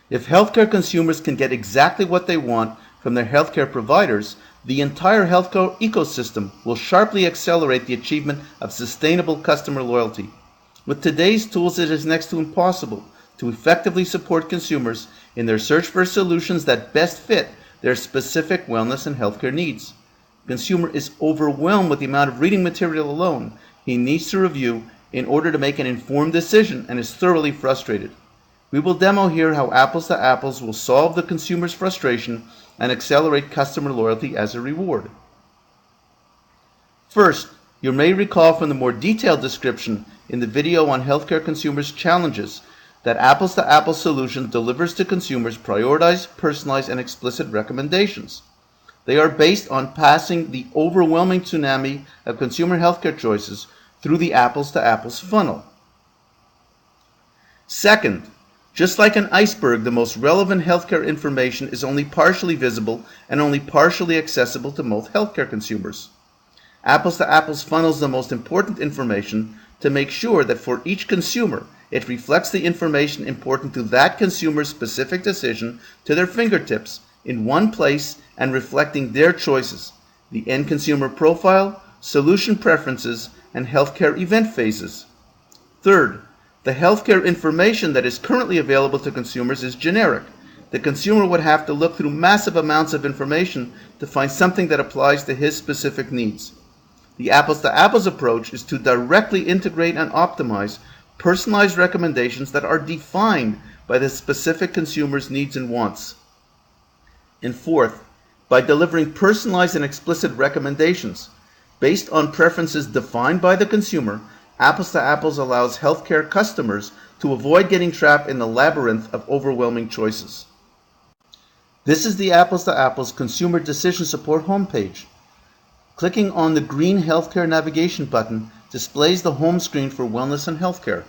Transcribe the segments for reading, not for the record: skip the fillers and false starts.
If healthcare consumers can get exactly what they want from their healthcare providers, the entire healthcare ecosystem will sharply accelerate the achievement of sustainable customer loyalty. With today's tools, it is next to impossible to effectively support consumers in their search for solutions that best fit their specific wellness and healthcare needs. The consumer is overwhelmed with the amount of reading material alone he needs to review in order to make an informed decision and is thoroughly frustrated. We will demo here how Applez2Applez will solve the consumer's frustration and accelerate customer loyalty as a reward. First, you may recall from the more detailed description in the video on healthcare consumers' challenges that Applez2Applez solution delivers to consumers prioritized, personalized, and explicit recommendations. They are based on passing the overwhelming tsunami of consumer healthcare choices through the Applez2Applez funnel. Second, just like an iceberg, the most relevant healthcare information is only partially visible and only partially accessible to most healthcare consumers. Applez2Applez funnels the most important information to make sure that for each consumer, it reflects the information important to that consumer's specific decision to their fingertips in one place and reflecting their choices, the end consumer profile, solution preferences, and healthcare event phases. Third, the healthcare information that is currently available to consumers is generic. The consumer would have to look through massive amounts of information to find something that applies to his specific needs. The Applez2Applez approach is to directly integrate and optimize personalized recommendations that are defined by the specific consumer's needs and wants. And fourth, by delivering personalized and explicit recommendations based on preferences defined by the consumer, Applez2Applez allows healthcare customers to avoid getting trapped in the labyrinth of overwhelming choices. This is the Applez2Applez Consumer Decision Support homepage. Clicking on the green Healthcare Navigation button displays the home screen for wellness and healthcare.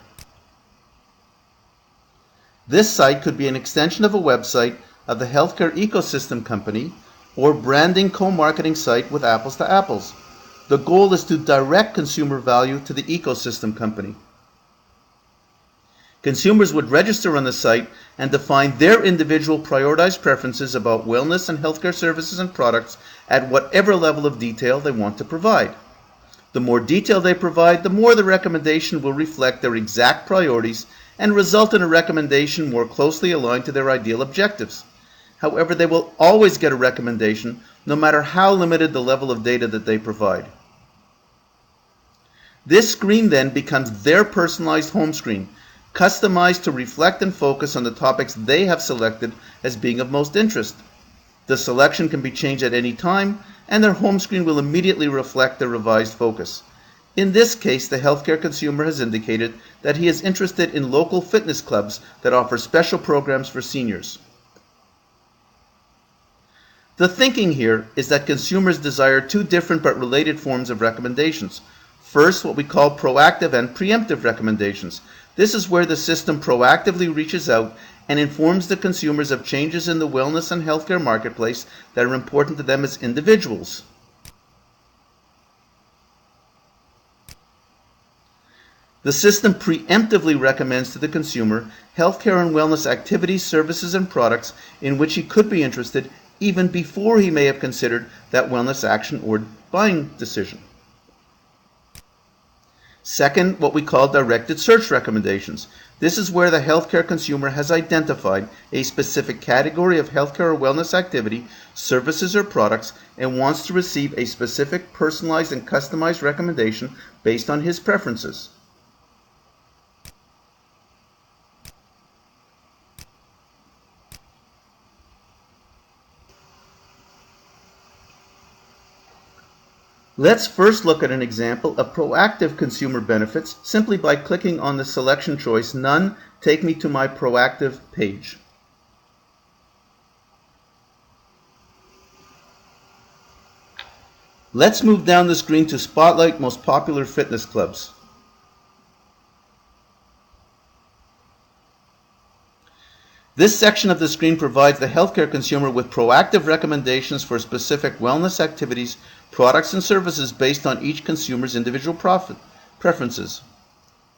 This site could be an extension of a website of the healthcare ecosystem company or branding co-marketing site with Applez2Applez. The goal is to direct consumer value to the ecosystem company. Consumers would register on the site and define their individual prioritized preferences about wellness and healthcare services and products at whatever level of detail they want to provide. The more detail they provide, the more the recommendation will reflect their exact priorities and result in a recommendation more closely aligned to their ideal objectives. However, they will always get a recommendation no matter how limited the level of data that they provide. This screen then becomes their personalized home screen, customized to reflect and focus on the topics they have selected as being of most interest. The selection can be changed at any time, and their home screen will immediately reflect their revised focus. In this case, the healthcare consumer has indicated that he is interested in local fitness clubs that offer special programs for seniors. The thinking here is that consumers desire two different but related forms of recommendations. First, what we call proactive and preemptive recommendations. This is where the system proactively reaches out and informs the consumers of changes in the wellness and healthcare marketplace that are important to them as individuals. The system preemptively recommends to the consumer healthcare and wellness activities, services, and products in which he could be interested even before he may have considered that wellness action or buying decision. Second, what we call directed search recommendations. This is where the healthcare consumer has identified a specific category of healthcare or wellness activity, services, or products and wants to receive a specific personalized and customized recommendation based on his preferences. Let's first look at an example of proactive consumer benefits simply by clicking on the selection choice None, take me to my proactive page. Let's move down the screen to spotlight most popular fitness clubs. This section of the screen provides the healthcare consumer with proactive recommendations for specific wellness activities, products, and services based on each consumer's individual preferences.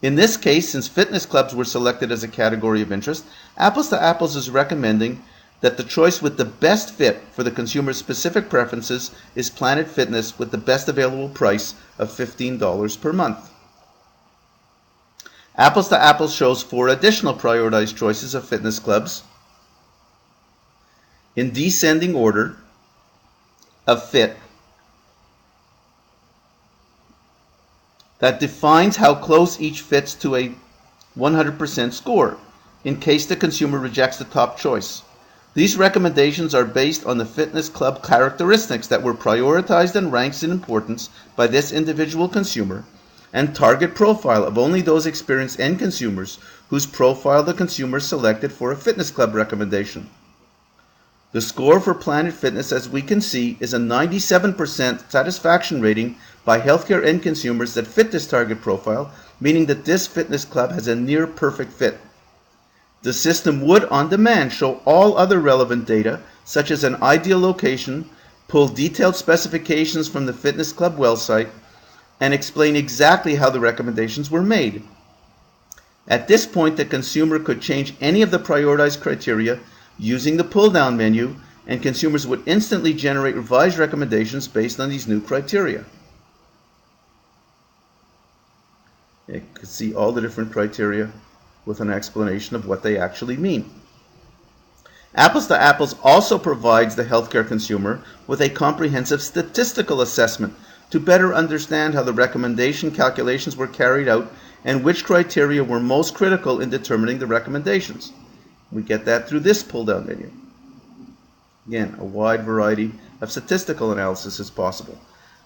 In this case, since fitness clubs were selected as a category of interest, Applez2Applez is recommending that the choice with the best fit for the consumer's specific preferences is Planet Fitness with the best available price of $15 per month. Applez2Applez shows 4 additional prioritized choices of fitness clubs in descending order of fit that defines how close each fits to a 100% score in case the consumer rejects the top choice. These recommendations are based on the fitness club characteristics that were prioritized and ranked in importance by this individual consumer and target profile of only those experienced end consumers whose profile the consumer selected for a fitness club recommendation. The score for Planet Fitness, as we can see, is a 97% satisfaction rating by healthcare end consumers that fit this target profile, meaning that this fitness club has a near perfect fit. The system would, on demand, show all other relevant data, such as an ideal location, pull detailed specifications from the fitness club website, and explain exactly how the recommendations were made. At this point, the consumer could change any of the prioritized criteria using the pull-down menu, and consumers would instantly generate revised recommendations based on these new criteria. You can see all the different criteria with an explanation of what they actually mean. Applez2Applez also provides the healthcare consumer with a comprehensive statistical assessment to better understand how the recommendation calculations were carried out and which criteria were most critical in determining the recommendations. We get that through this pull-down menu. Again, a wide variety of statistical analysis is possible.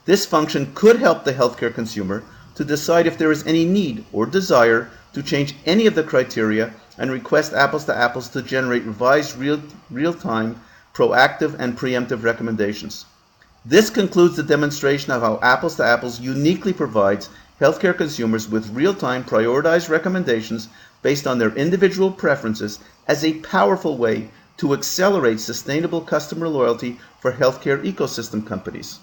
This function could help the healthcare consumer to decide if there is any need or desire to change any of the criteria and request Applez2Applez to generate revised real-time, proactive, and preemptive recommendations. This concludes the demonstration of how Applez2Applez uniquely provides healthcare consumers with real-time prioritized recommendations based on their individual preferences as a powerful way to accelerate sustainable customer loyalty for healthcare ecosystem companies.